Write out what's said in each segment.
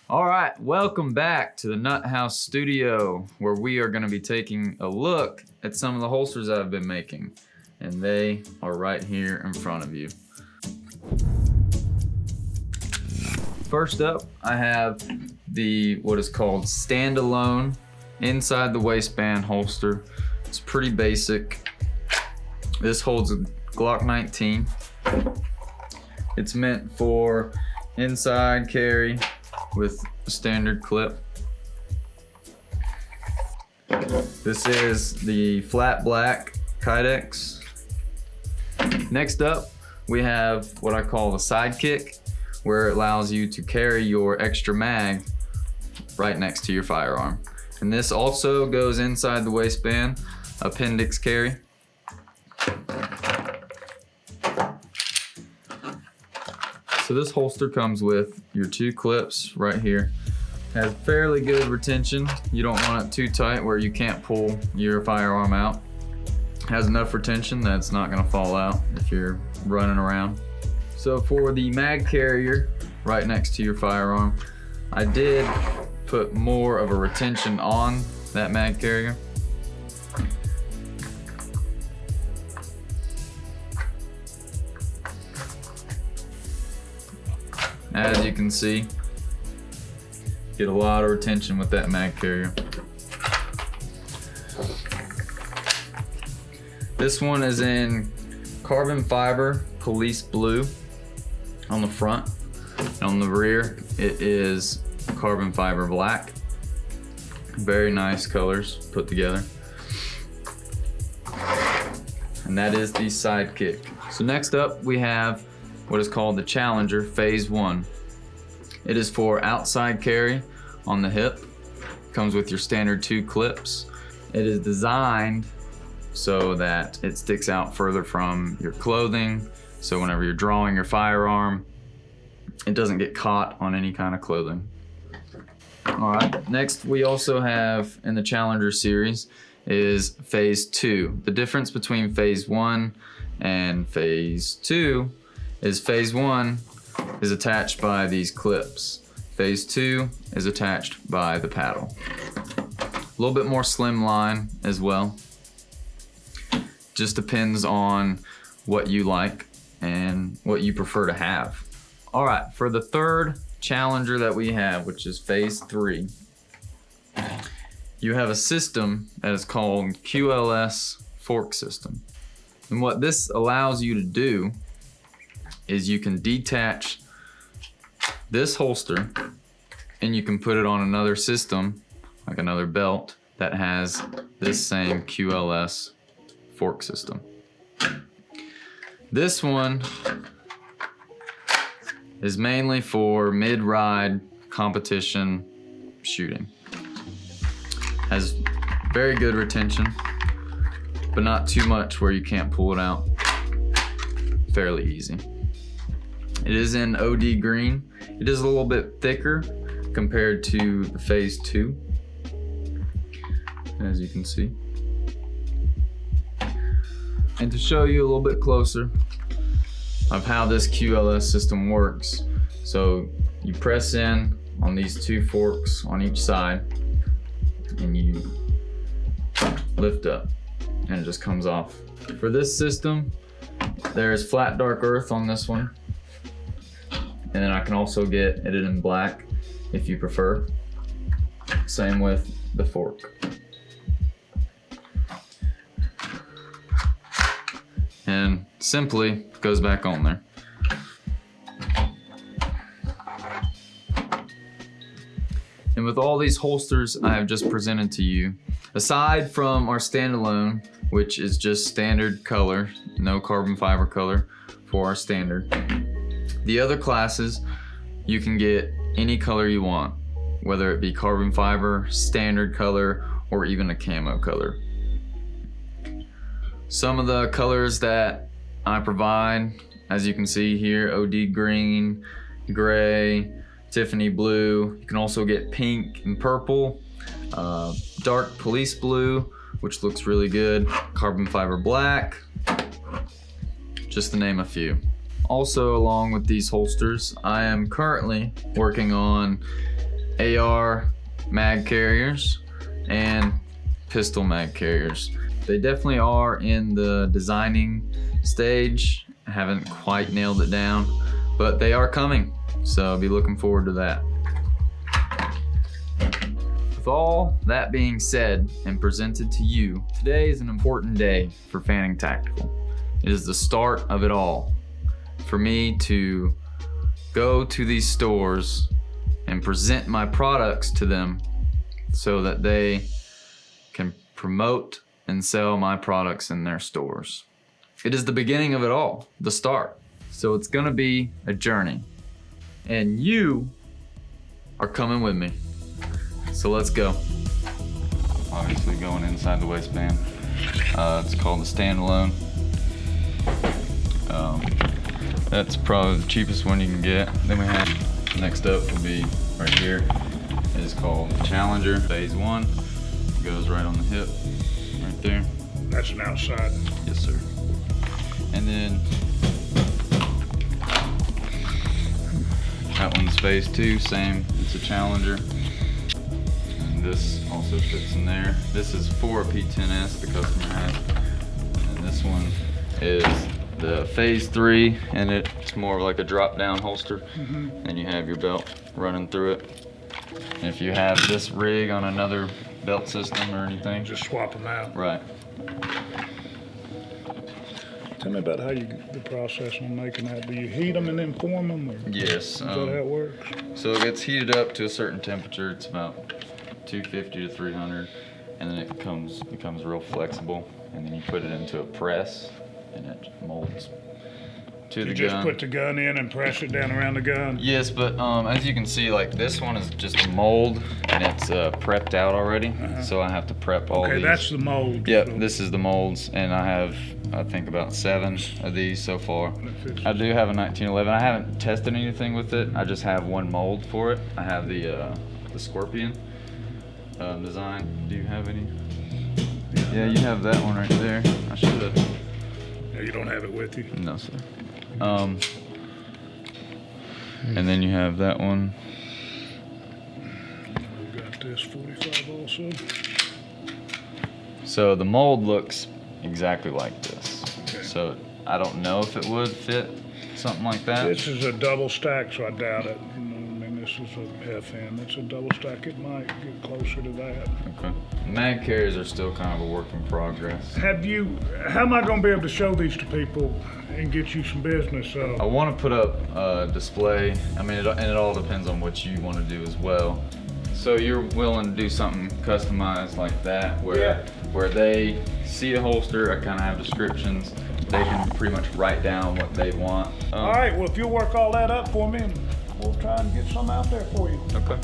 All right, welcome back to the Nuthouse Studio, where we are going to be taking a look at some of the holsters I've been making, and they are right here in front of you. First up, I have the what is called standalone inside the waistband holster. It's pretty basic. This holds a Glock 19. It's meant for inside carry with a standard clip. This is the flat black Kydex. Next up, we have what I call the sidekick, where it allows you to carry your extra mag right next to your firearm. And this also goes inside the waistband, appendix carry. So this holster comes with your two clips right here. Has fairly good retention. You don't want it too tight where you can't pull your firearm out. Has enough retention that it's not gonna fall out if you're running around. So for the mag carrier right next to your firearm, I did put more of a retention on that mag carrier. As you can see, get a lot of retention with that mag carrier. This one is in carbon fiber police blue on the front, and on the rear it is carbon fiber black. Very nice colors put together. And that is the sidekick. So next up we have what is called the Challenger Phase 1. It is for outside carry on the hip. Comes with your standard 2 clips. It is designed so that it sticks out further from your clothing, so whenever you're drawing your firearm, it doesn't get caught on any kind of clothing. All right, next we also have in the Challenger series is Phase 2. The difference between Phase 1 and Phase 2 is Phase 1 is attached by these clips. Phase 2 is attached by the paddle. A little bit more slimline as well. Just depends on what you like and what you prefer to have. All right, for the third Challenger that we have, which is Phase 3, you have a system that is called QLS fork system. And what this allows you to do is you can detach this holster and you can put it on another system, like another belt, that has this same QLS fork system. This one is mainly for mid-ride competition shooting. Has very good retention, but not too much where you can't pull it out. Fairly easy. It is in OD green. It is a little bit thicker compared to the Phase 2, as you can see. And to show you a little bit closer of how this QLS system works, so you press in on these 2 forks on each side and you lift up and it just comes off. For this system, there's flat dark earth on this one. And then I can also get it in black if you prefer. Same with the fork. And simply goes back on there. And with all these holsters I have just presented to you, aside from our standalone, which is just standard color, no carbon fiber color for our standard, the other classes, you can get any color you want, whether it be carbon fiber, standard color, or even a camo color. Some of the colors that I provide, as you can see here, OD green, gray, Tiffany blue. You can also get pink and purple, dark police blue, which looks really good, carbon fiber black, just to name a few. Also, along with these holsters, I am currently working on AR mag carriers and pistol mag carriers. They definitely are in the designing stage. I haven't quite nailed it down, but they are coming, so I'll be looking forward to that. With all that being said and presented to you, today is an important day for Fanning Tactical. It is the start of it all. For me to go to these stores and present my products to them so that they can promote and sell my products in their stores. It is the beginning of it all, the start. So it's gonna be a journey. And you are coming with me. So let's go. Obviously going inside the waistband. It's called the standalone. That's probably the cheapest one you can get. Then we have, next up will be right here. It is called the Challenger Phase 1. It goes right on the hip, right there. That's an outside. Yes, sir. And then that one's Phase 2, same, it's a Challenger. And this also fits in there. This is for a P10S the customer has. And this one is the Phase 3, and it's more like a drop down holster. And you have your belt running through it. And if you have this rig on another belt system or anything, Just swap them out. right. Tell me about how the process on making that. Do you heat them and then form them? Or Yes. is that how it works? So it gets heated up to a certain temperature. It's about 250 to 300, and then it becomes real flexible. And then you put it into a press, and it molds to the gun. You just put the gun in and press it down around the gun? Yes, but as you can see, like this one is just a mold, and it's prepped out already. So I have to prep all Okay, these. that's the mold. Yep, So this is the molds, and I have, I think, about 7 of these so far. fits. I do have a 1911. I haven't tested anything with it. I just have one mold for it. I have the Scorpion design. Do you have any? Yeah, you have that one right there. I should have. Yeah, you don't have it with you? No, sir. And then you have that one. We've got this 45 also. So the mold looks exactly like this. Okay. So I don't know if it would fit something like that. This is a double stack, so I doubt it. You know, I mean, this is a FN. It's a double stack. It might get closer to that. Okay. Mag carriers are still kind of a work in progress. How am I going to be able to show these to people and get you some business? I want to put up a display. I mean, and it all depends on what you want to do as well. So you're willing to do something customized like that, where they see the holster, I kind of have descriptions. They can pretty much write down what they want. All right, well, if you'll work all that up for me, and we'll try and get some out there for you. Okay.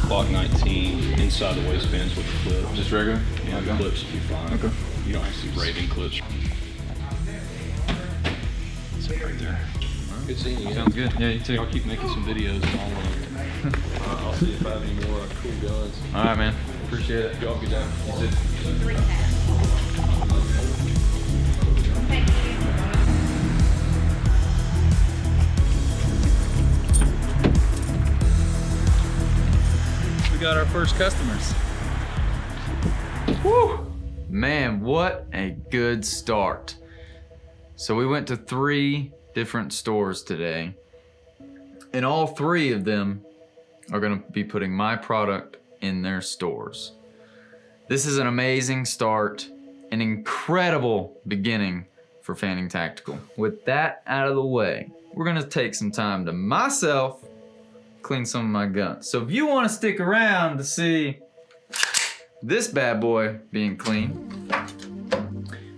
Glock 19 inside the waistbands with the clips. Just regular? Yeah, the clips will be fine. Okay. You don't have to see braiding clips. See right there. Good seeing you. Sounds good. Yeah, you too. I'll keep making some videos and I'll see if I have any more cool guns. All right, man. Appreciate it. Y'all get down. You too. We got our first customers. Woo! Man, what a good start. So we went to 3 different stores today, and all 3 of them are gonna be putting my product in their stores. This is an amazing start, an incredible beginning for Fanning Tactical. With that out of the way, we're gonna take some time to myself clean some of my guns. So if you want to stick around to see this bad boy being clean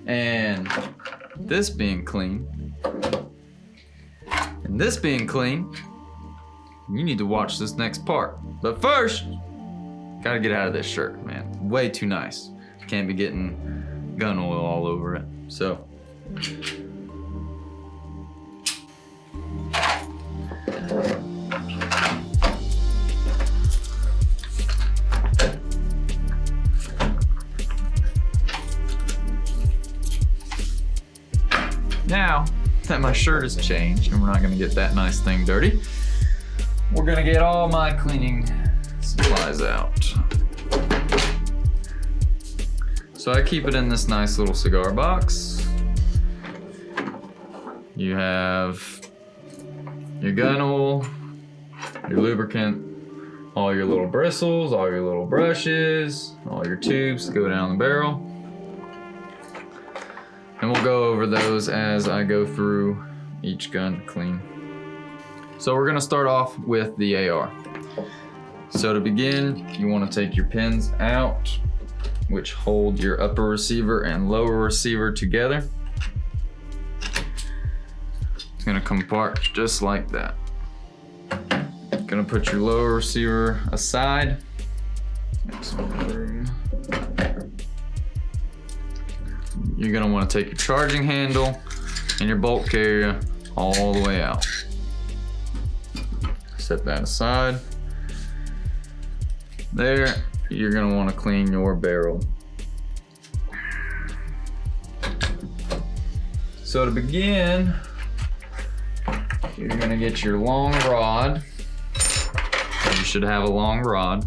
and this being clean and this being clean, you need to watch this next part. But first, gotta get out of this shirt, man. Way too nice. Can't be getting gun oil all over it. So Now that my shirt has changed and we're not gonna get that nice thing dirty, we're gonna get all my cleaning supplies out. So I keep it in this nice little cigar box. You have your gun oil, your lubricant, all your little bristles, all your little brushes, all your tubes to go down the barrel. And we'll go over those as I go through each gun to clean. So we're gonna start off with the AR. So to begin, you wanna take your pins out, which hold your upper receiver and lower receiver together. It's gonna come apart just like that. Gonna put your lower receiver aside. Make some room. You're gonna wanna take your charging handle and your bolt carrier all the way out. Set that aside. There, you're gonna wanna clean your barrel. So to begin, you're gonna get your long rod. You should have a long rod.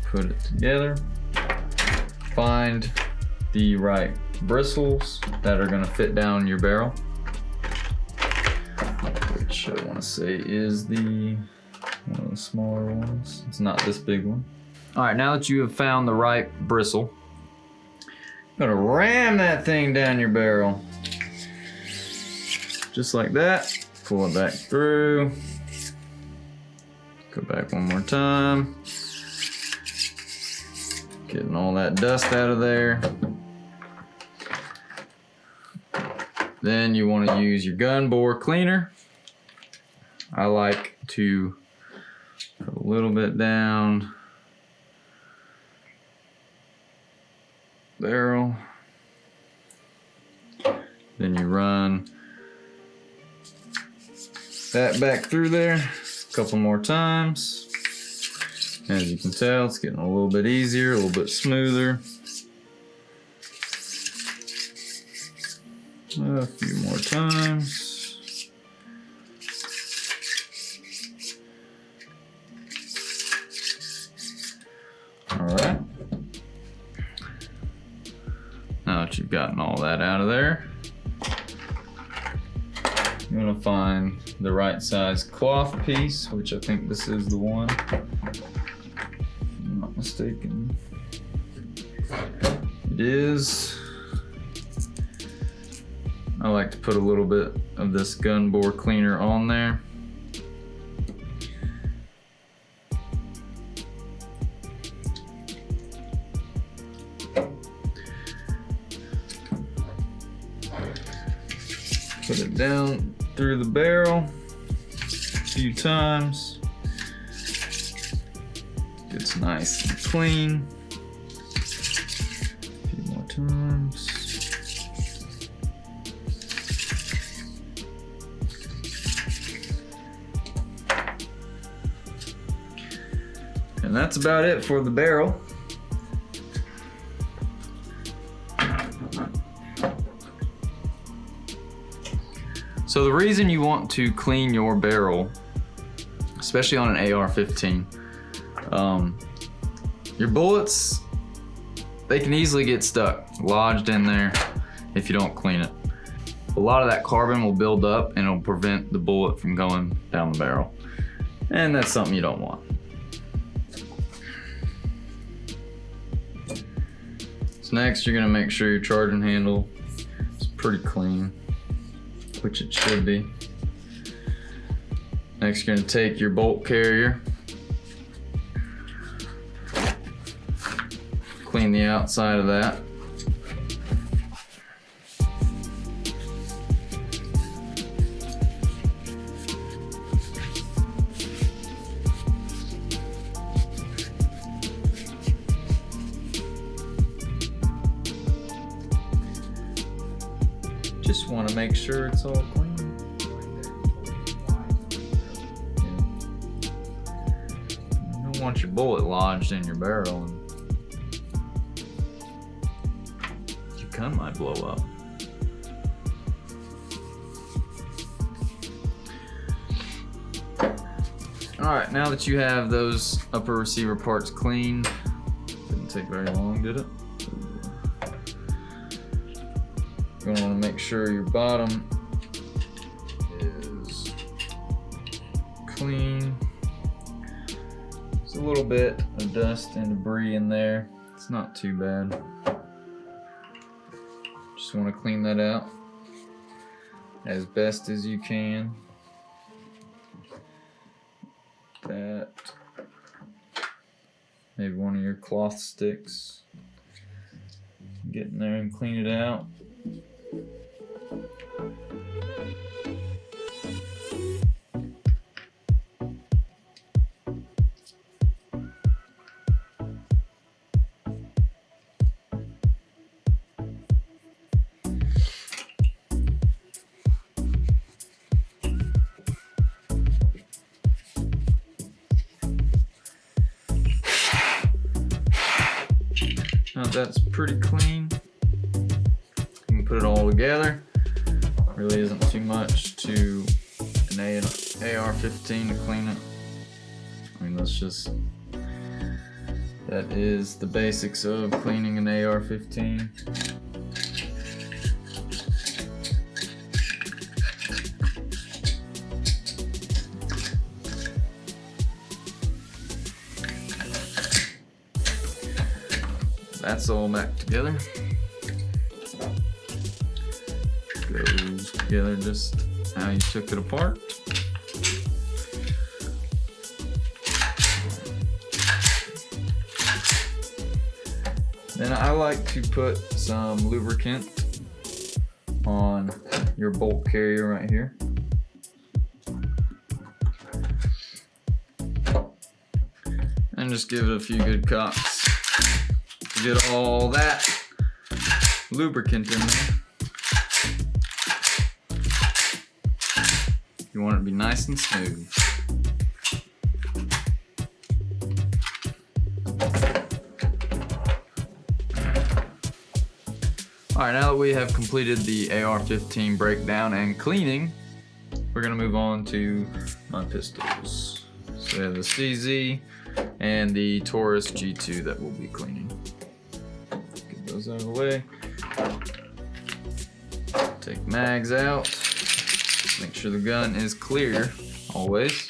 Put it together. Find the right bristles that are gonna fit down your barrel, which I wanna say is one of the smaller ones. It's not this big one. All right, now that you have found the right bristle, you're gonna ram that thing down your barrel. Just like that. Pull it back through. Go back one more time. Getting all that dust out of there. Then you want to use your gun bore cleaner. I like to put a little bit down barrel. Then you run that back through there a couple more times. As you can tell, it's getting a little bit easier, a little bit smoother. A few more times. All right. Now that you've gotten all that out of there, you're gonna find the right size cloth piece, which I think this is the one, if I'm not mistaken. It is. I like to put a little bit of this gun bore cleaner on there. Put it down through the barrel a few times. Gets nice and clean. A few more times. And that's about it for the barrel. So the reason you want to clean your barrel, especially on an AR-15, your bullets, they can easily get stuck, lodged in there if you don't clean it. A lot of that carbon will build up and it'll prevent the bullet from going down the barrel. And that's something you don't want. So next, you're gonna make sure your charging handle is pretty clean, which it should be. Next, you're gonna take your bolt carrier, clean the outside of that. Just want to make sure it's all clean. You don't want your bullet lodged in your barrel and gun might blow up. Alright, now that you have those upper receiver parts clean, didn't take very long, did it? You're gonna wanna make sure your bottom is clean. There's a little bit of dust and debris in there. It's not too bad. Just wanna clean that out as best as you can. That, maybe one of your cloth sticks, get in there and clean it out. Now that's pretty clean. You can put it all together. Really isn't too much to an AR-15 to clean it. I mean, that is the basics of cleaning an AR-15. That's all back together. Goes together just how you took it apart. Then I like to put some lubricant on your bolt carrier right here. And just give it a few good cocks. Get all that lubricant in there. You want it to be nice and smooth. Alright, now that we have completed the AR-15 breakdown and cleaning, we're going to move on to my pistols. So we have the CZ and the Taurus G2 that we'll be cleaning. Get those out of the way. Take mags out. Make sure the gun is clear, always.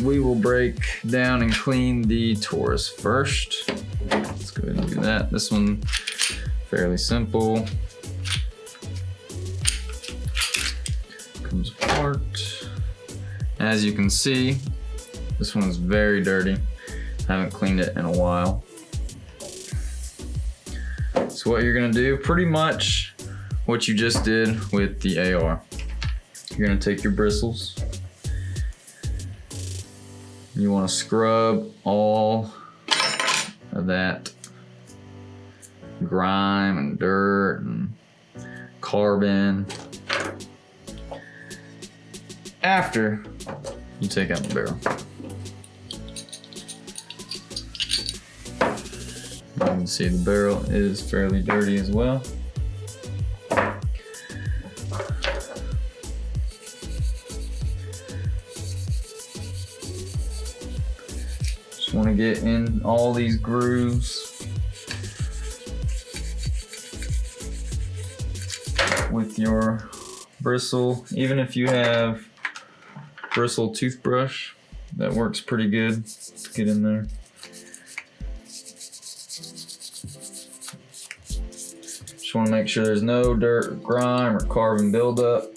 We will break down and clean the Taurus first. Let's go ahead and do that. This one, fairly simple. Comes apart. As you can see, this one is very dirty. Haven't cleaned it in a while. So what you're gonna do, pretty much what you just did with the AR. You're gonna take your bristles. You wanna scrub all of that grime and dirt and carbon after you take out the barrel. You can see the barrel is fairly dirty as well. Just want to get in all these grooves with your bristle. Even if you have bristle toothbrush, that works pretty good to get in there. Just want to make sure there's no dirt, grime, or carbon buildup.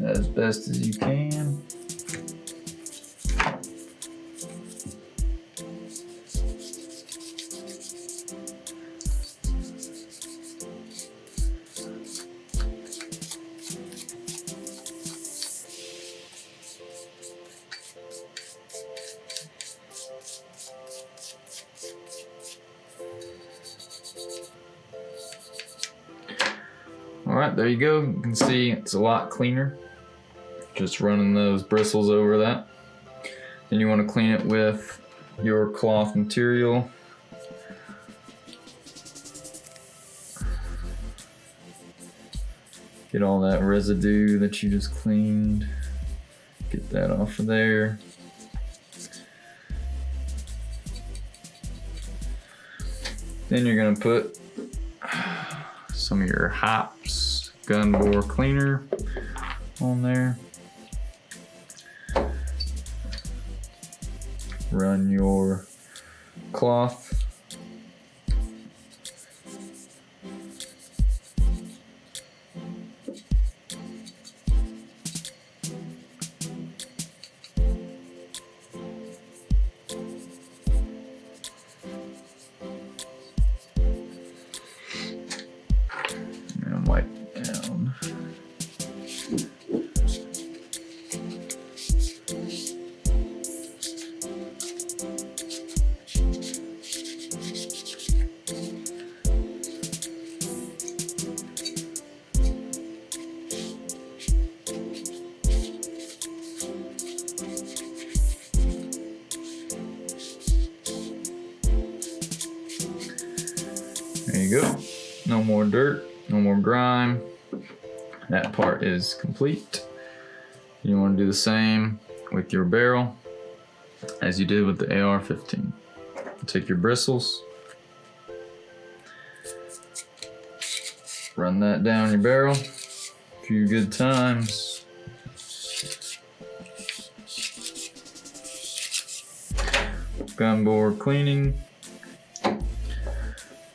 As best as you can. Alright, there you go. You can see it's a lot cleaner. Just running those bristles over that. Then you want to clean it with your cloth material. Get all that residue that you just cleaned. Get that off of there. Then you're gonna put some of your hops gun bore cleaner on there. Run your cloth. And wipe down. There you go. No more dirt, no more grime. That part is complete. You want to do the same with your barrel as you did with the AR-15. Take your bristles, run that down your barrel a few good times. Gun bore cleaning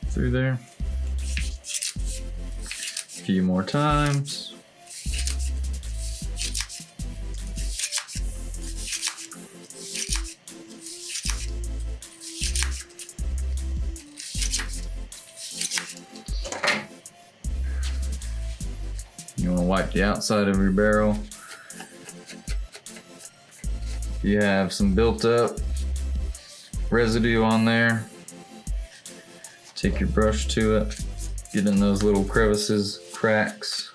through there. A few more times. You want to wipe the outside of your barrel. If you have some built up residue on there, take your brush to it, get in those little crevices, cracks.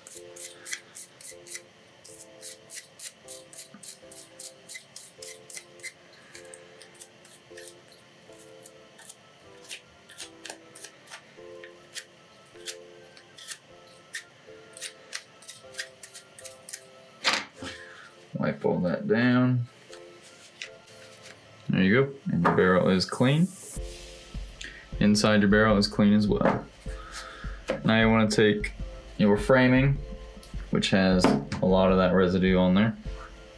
Wipe all that down. There you go, and your barrel is clean. Inside your barrel is clean as well. Now you want to take your framing, which has a lot of that residue on there,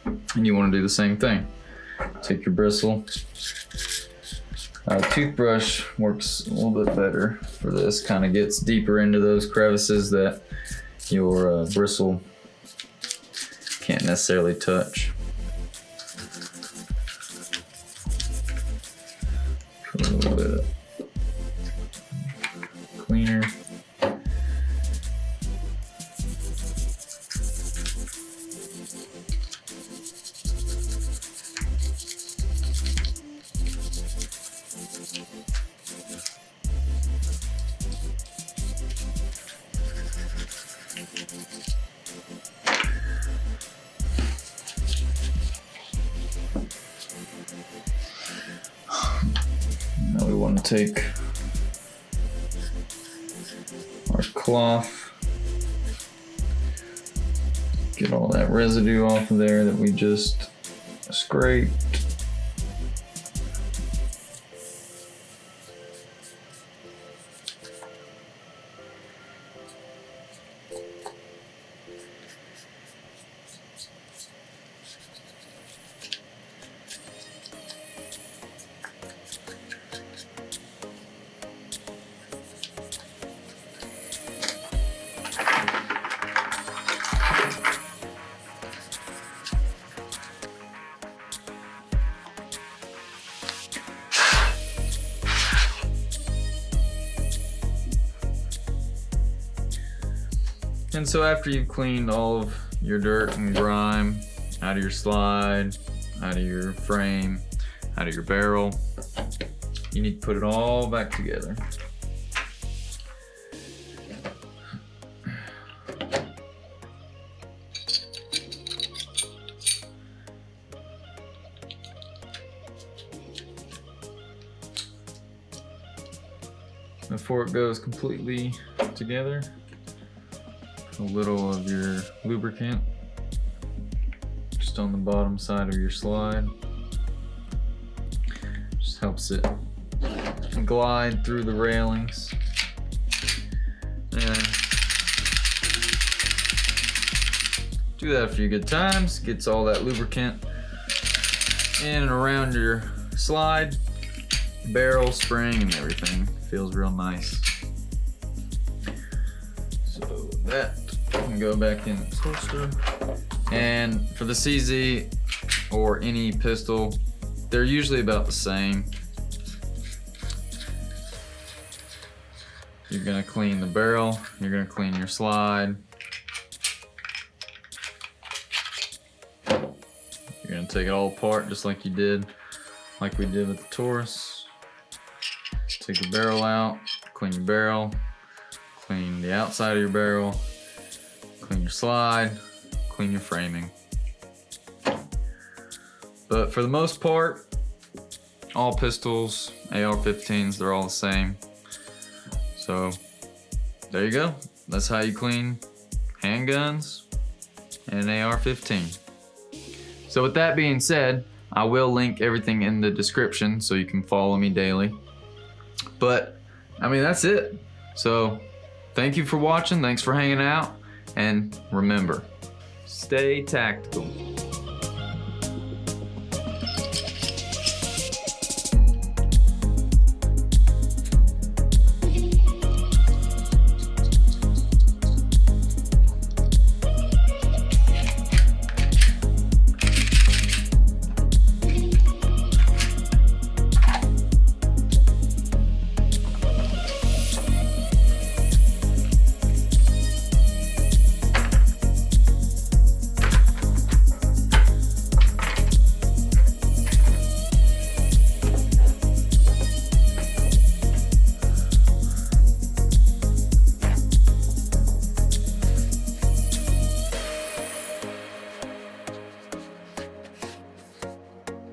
and you want to do the same thing. Take your bristle. Toothbrush works a little bit better for this. Kind of gets deeper into those crevices that your bristle can't necessarily touch. Put a little bit of cleaner. Now we want to take our cloth, get all that residue off of there that we just scraped. And so after you've cleaned all of your dirt and grime out of your slide, out of your frame, out of your barrel, you need to put it all back together. Before it goes completely together, a little of your lubricant just on the bottom side of your slide. Just helps it glide through the railings. And do that a few good times, gets all that lubricant in and around your slide, barrel, spring, and everything. Feels real nice. So that can go back in its holster. And for the CZ or any pistol, they're usually about the same. You're gonna clean the barrel, you're gonna clean your slide. You're gonna take it all apart just like we did with the Taurus. Take the barrel out, clean your barrel, clean the outside of your barrel, clean your slide, clean your framing. But for the most part, all pistols, AR-15s, they're all the same. So there you go. That's how you clean handguns and an AR-15. So with that being said, I will link everything in the description so you can follow me daily. But I mean, that's it. So thank you for watching. Thanks for hanging out. And remember, stay tactical.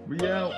We out.